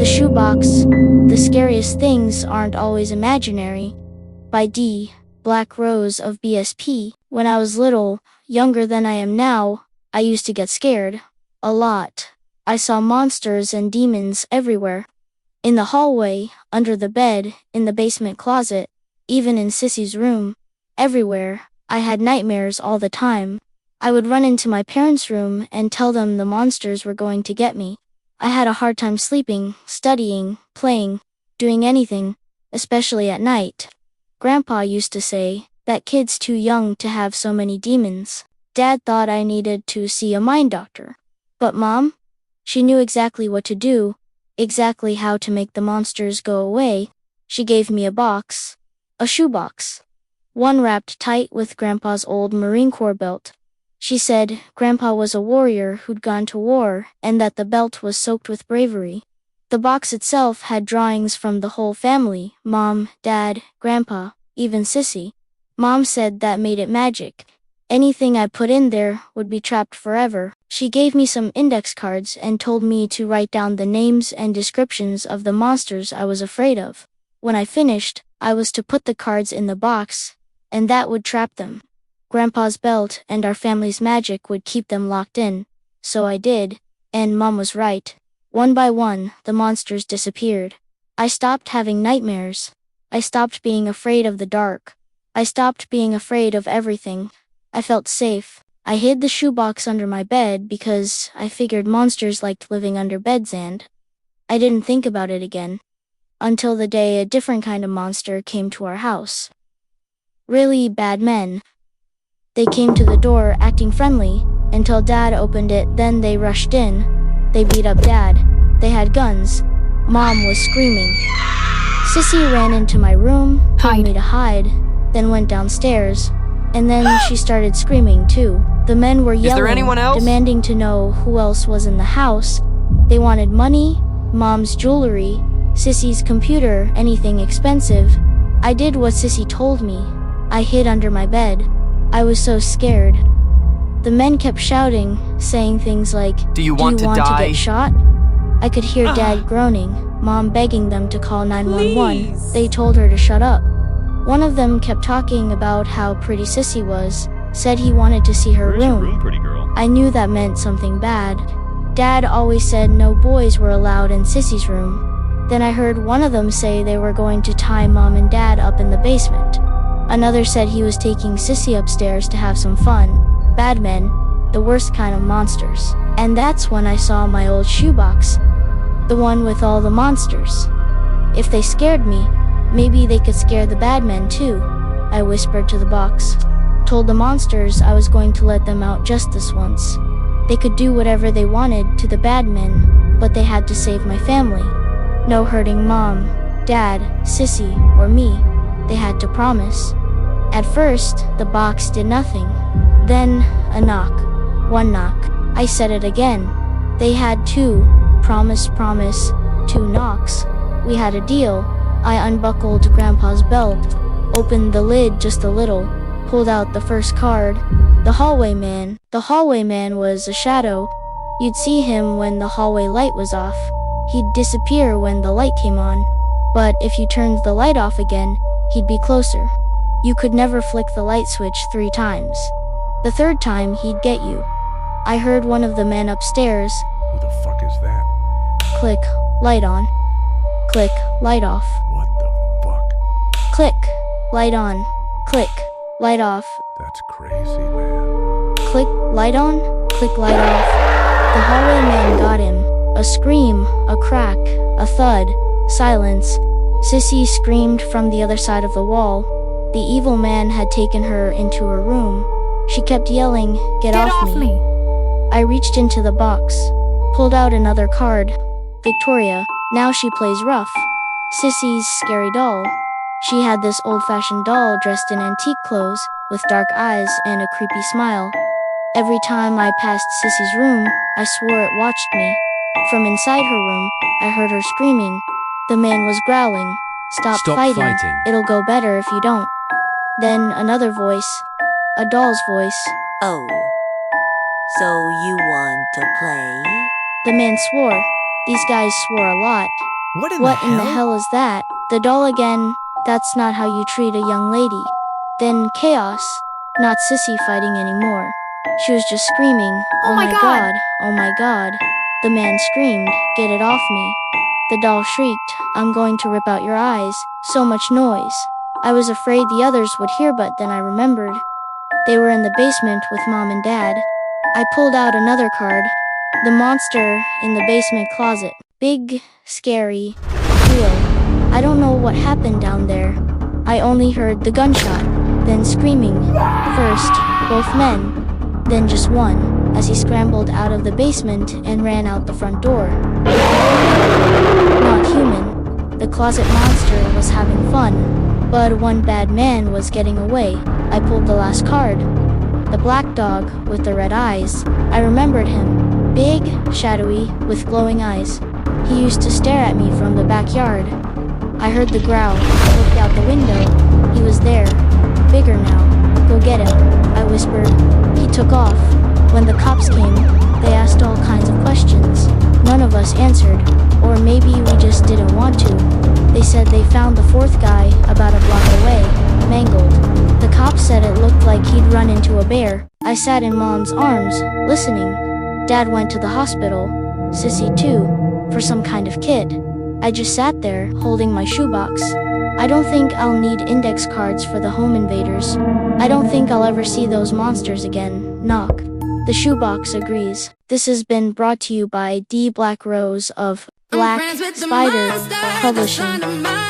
The Shoebox, The Scariest Things Aren't Always Imaginary, by Dblkrose of BSP. When I was little, younger than I am now, I used to get scared. A lot. I saw monsters and demons everywhere. In the hallway, under the bed, in the basement closet, even in Sissy's room. Everywhere. I had nightmares all the time. I would run into my parents' room and tell them the monsters were going to get me. I had a hard time sleeping, studying, playing, doing anything, especially at night. Grandpa used to say that kid's too young to have so many demons. Dad thought I needed to see a mind doctor. But Mom? She knew exactly what to do, exactly how to make the monsters go away. She gave me a box. A shoebox. One wrapped tight with Grandpa's old Marine Corps belt. She said Grandpa was a warrior who'd gone to war and that the belt was soaked with bravery. The box itself had drawings from the whole family, Mom, Dad, Grandpa, even Sissy. Mom said that made it magic. Anything I put in there would be trapped forever. She gave me some index cards and told me to write down the names and descriptions of the monsters I was afraid of. When I finished, I was to put the cards in the box, and that would trap them. Grandpa's belt and our family's magic would keep them locked in. So I did, and Mom was right. One by one, the monsters disappeared. I stopped having nightmares. I stopped being afraid of the dark. I stopped being afraid of everything. I felt safe. I hid the shoebox under my bed because I figured monsters liked living under beds, and I didn't think about it again. Until the day a different kind of monster came to our house. Really bad men. They came to the door acting friendly, until Dad opened it, then they rushed in. They beat up Dad. They had guns. Mom was screaming. Sissy ran into my room, told me to hide, then went downstairs, and then she started screaming too. The men were yelling, Is there anyone else? Demanding to know who else was in the house. They wanted money, Mom's jewelry, Sissy's computer, anything expensive. I did what Sissy told me. I hid under my bed. I was so scared. The men kept shouting, saying things like, Do you want to get shot? I could hear Dad groaning, Mom begging them to call 911. Please. They told her to shut up. One of them kept talking about how pretty Sissy was, said he wanted to see her Where's your room. room, pretty girl? I knew that meant something bad. Dad always said no boys were allowed in Sissy's room. Then I heard one of them say they were going to tie Mom and Dad up in the basement. Another said he was taking Sissy upstairs to have some fun. Bad men, the worst kind of monsters. And that's when I saw my old shoebox. The one with all the monsters. If they scared me, maybe they could scare the bad men too. I whispered to the box. Told the monsters I was going to let them out just this once. They could do whatever they wanted to the bad men, but they had to save my family. No hurting Mom, Dad, Sissy, or me. They had to promise. At first, the box did nothing. Then, a knock. One knock. I said it again. They had two. Promise, promise. 2 knocks. We had a deal. I unbuckled Grandpa's belt, opened the lid just a little, pulled out the first card. The hallway man. The hallway man was a shadow. You'd see him when the hallway light was off. He'd disappear when the light came on. But if you turned the light off again, he'd be closer. You could never flick the light switch 3 times. The 3rd time, he'd get you. I heard one of the men upstairs. Who the fuck is that? Click, light on. Click, light off. What the fuck? Click, light on. Click, light off. That's crazy, man. Click, light on. Click, light off. The hallway man got him. A scream, a crack, a thud, silence. Sissy screamed from the other side of the wall. The evil man had taken her into her room. She kept yelling, Get off me. I reached into the box, pulled out another card. Victoria, now she plays rough. Sissy's scary doll. She had this old-fashioned doll dressed in antique clothes, with dark eyes and a creepy smile. Every time I passed Sissy's room, I swore it watched me. From inside her room, I heard her screaming. The man was growling, Stop fighting. It'll go better if you don't. Then another voice. A doll's voice. Oh. So you want to play? The man swore. These guys swore a lot. What in What the in the hell? hell is that? The doll again. That's not how you treat a young lady. Then chaos. Not Sissy fighting anymore. She was just screaming, Oh my God. God, oh my God. The man screamed, get it off me. The doll shrieked, I'm going to rip out your eyes. So much noise. I was afraid the others would hear, but then I remembered. They were in the basement with Mom and Dad. I pulled out another card. The monster in the basement closet. Big, scary, real. I don't know what happened down there. I only heard the gunshot, then screaming. First, both men, then just one, as he scrambled out of the basement and ran out the front door. Not human. The closet monster was having fun, but one bad man was getting away. I pulled the last card. The black dog with the red eyes. I remembered him. Big, shadowy, with glowing eyes. He used to stare at me from the backyard. I heard the growl. I looked out the window. He was there. Bigger now. Go get him, I whispered. He took off. When the cops came, they asked all kinds of questions. None of us answered. Or maybe we just didn't want to. They said they found the fourth guy about a block away, mangled. The cops said it looked like he'd run into a bear. I sat in Mom's arms, listening. Dad went to the hospital. Sissy too, for some kind of kit. I just sat there, holding my shoebox. I don't think I'll need index cards for the home invaders. I don't think I'll ever see those monsters again. Knock. The shoebox agrees. This has been brought to you by Dblkrose of Black Spyder Publishing.